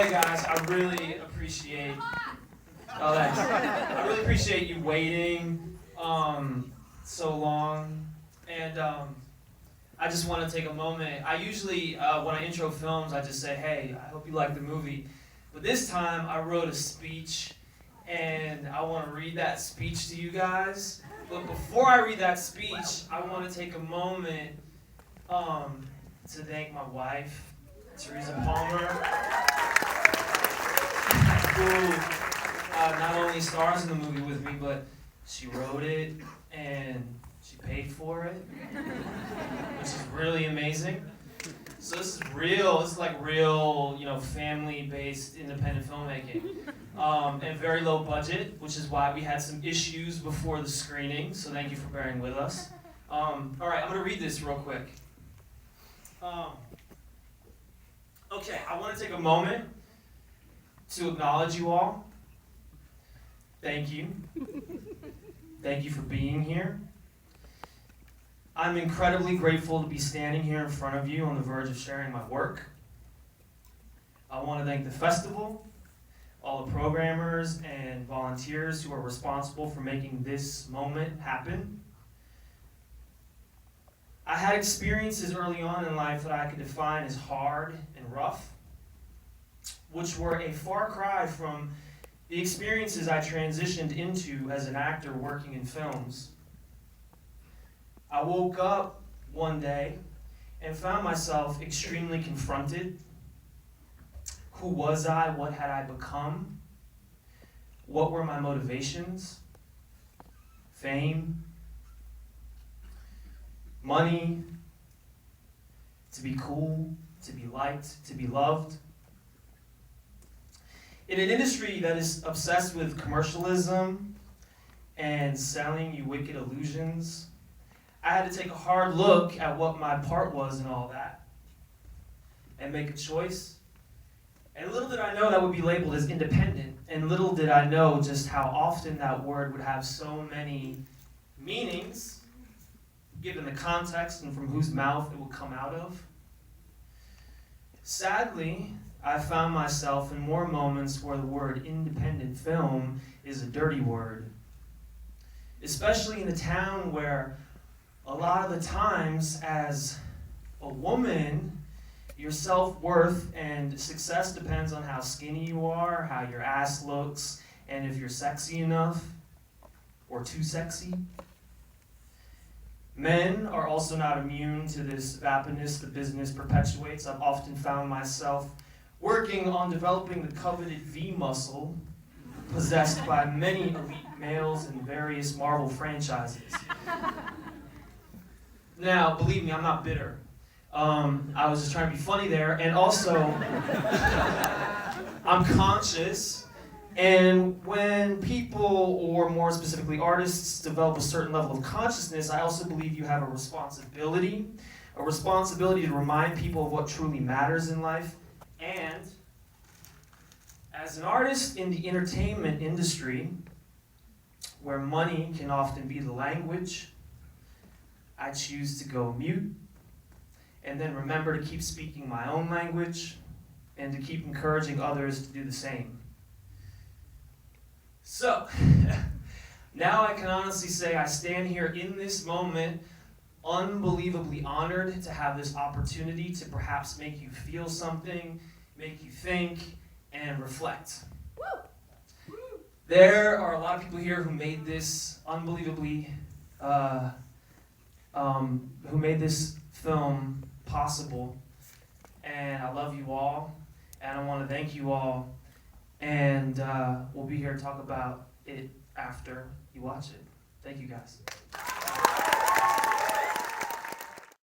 Hey guys, I really appreciate. Oh, thanks. I really appreciate you waiting so long, and I just want to take a moment. I usually, when I intro films, I just say, "Hey, I hope you like the movie," but this time I wrote a speech, and I want to read that speech to you guys. But before I read that speech, I want to take a moment to thank my wife, Teresa Palmer, who not only stars in the movie with me, but she wrote it and she paid for it, which is really amazing. So this is real. This is like real, family-based independent filmmaking, and very low budget, which is why we had some issues before the screening. So thank you for bearing with us. All right, I'm gonna read this real quick. Okay, I want to take a moment to acknowledge you all. Thank you. Thank you for being here. I'm incredibly grateful to be standing here in front of you on the verge of sharing my work. I want to thank the festival, all the programmers and volunteers who are responsible for making this moment happen. I had experiences early on in life that I could define as hard and rough, which were a far cry from the experiences I transitioned into as an actor working in films. I woke up one day and found myself extremely confronted. Who was I? What had I become? What were my motivations? Fame? Money? To be cool? To be liked? To be loved? In an industry that is obsessed with commercialism and selling you wicked illusions, I had to take a hard look at what my part was in all that and make a choice. And little did I know that would be labeled as independent, and little did I know just how often that word would have so many meanings, given the context and from whose mouth it would come out of. Sadly, I found myself in more moments where the word independent film is a dirty word, especially in a town where a lot of the times as a woman, your self-worth and success depends on how skinny you are, how your ass looks, and if you're sexy enough or too sexy. Men are also not immune to this vapidness the business perpetuates. I've often found myself working on developing the coveted V muscle possessed by many elite males in various Marvel franchises. Now, believe me, I'm not bitter. I was just trying to be funny there, and also, I'm conscious, and when people, or more specifically artists, develop a certain level of consciousness, I also believe you have a responsibility to remind people of what truly matters in life. And as an artist in the entertainment industry, where money can often be the language, I choose to go mute and then remember to keep speaking my own language and to keep encouraging others to do the same. So, now I can honestly say I stand here in this moment unbelievably honored to have this opportunity to perhaps make you feel something, make you think, and reflect. Woo! There are a lot of people here who made this unbelievably, who made this film possible, and I love you all, and I want to thank you all, and we'll be here to talk about it after you watch it. Thank you guys.